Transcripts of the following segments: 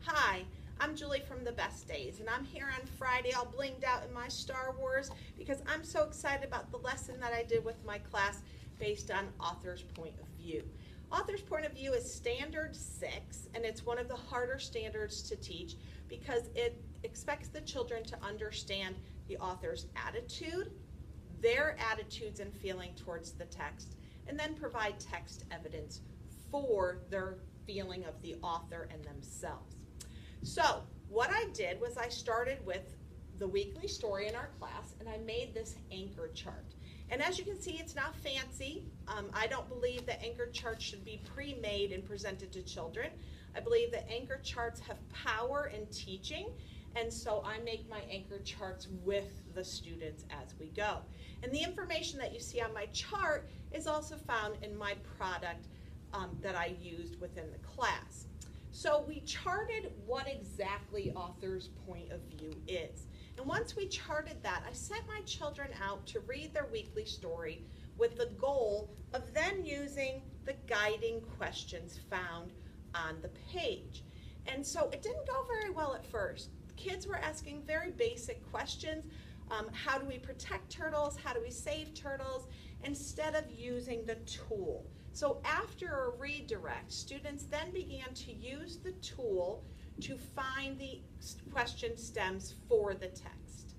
Hi, I'm Julie from The Best Days, and I'm here on Friday all blinged out in my Star Wars because I'm so excited about the lesson that I did with my class based on Author's Point of View. Author's Point of View is Standard 6, and it's one of the harder standards to teach because it expects the children to understand the author's attitude, their attitudes and feeling towards the text, and then provide text evidence for their feeling of the author and themselves. So what I did was I started with the weekly story in our class, and I made this anchor chart. And as you can see, it's not fancy. I don't believe that anchor charts should be pre-made and presented to children. I believe that anchor charts have power in teaching, and so I make my anchor charts with the students as we go. And the information that you see on my chart is also found in my product that I used within the class. So we charted what exactly Author's Point of View is. And once we charted that, I sent my children out to read their weekly story with the goal of then using the guiding questions found on the page. And so it didn't go very well at first. Kids were asking very basic questions. How do we protect turtles? How do we save turtles? Instead of using the tool. So after a redirect, students then began to use the tool to find the question stems for the text.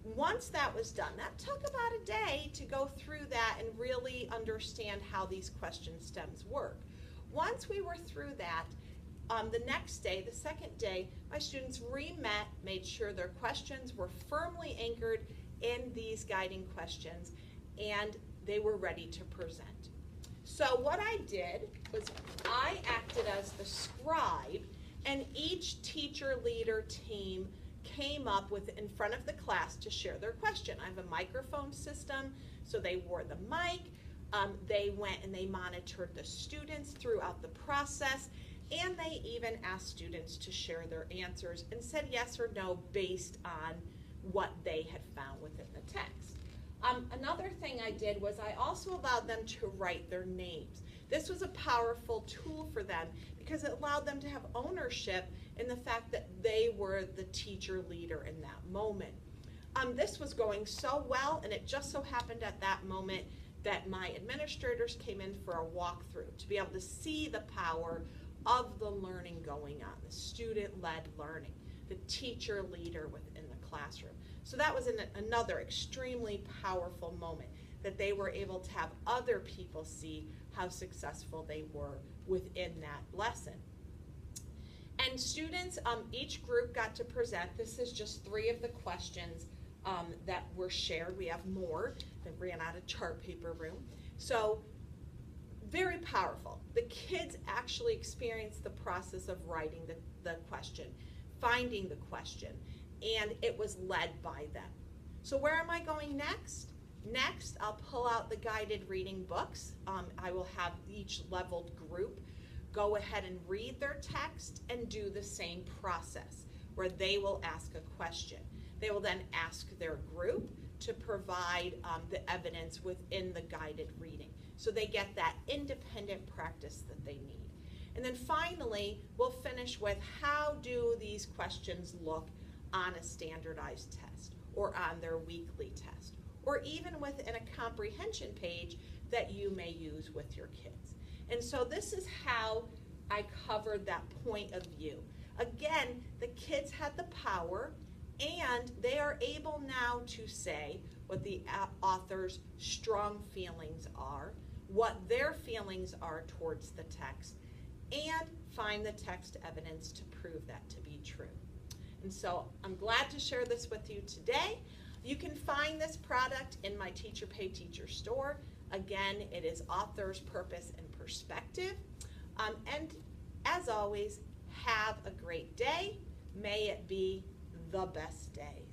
Once that was done, that took about a day to go through that and really understand how these question stems work. Once we were through that, the next day, the second day, my students re-met, made sure their questions were firmly anchored in these guiding questions, and they were ready to present. So what I did was I acted as the scribe, and each teacher, leader, team came up with in front of the class to share their question. I have a microphone system, so they wore the mic. They went and they monitored the students throughout the process, and they even asked students to share their answers and said yes or no based on what they had found within the text. Another thing I did was I also allowed them to write their names. This was a powerful tool for them because it allowed them to have ownership in the fact that they were the teacher leader in that moment. This was going so well, and it just so happened at that moment that my administrators came in for a walkthrough to be able to see the power of the learning going on, the student-led learning, the teacher leader within the classroom. So that was another extremely powerful moment that they were able to have other people see how successful they were within that lesson. And students, each group got to present. This is just 3 of the questions that were shared. We have more that ran out of chart paper room. So very powerful. The kids actually experienced the process of writing the question, finding the question, and it was led by them. So where am I going next? Next, I'll pull out the guided reading books. I will have each leveled group go ahead and read their text and do the same process where they will ask a question. They will then ask their group to provide the evidence within the guided reading. So they get that independent practice that they need. And then finally, we'll finish with how do these questions look on a standardized test or on their weekly test, or even within a comprehension page that you may use with your kids. And so this is how I covered that point of view. Again, the kids had the power, and they are able now to say what the author's strong feelings are, what their feelings are towards the text, and find the text evidence to prove that to be true. And so I'm glad to share this with you today. You can find this product in my Teacher Pay Teacher store. Again, it is Author's Purpose and Perspective. And as always, have a great day. May it be the best day.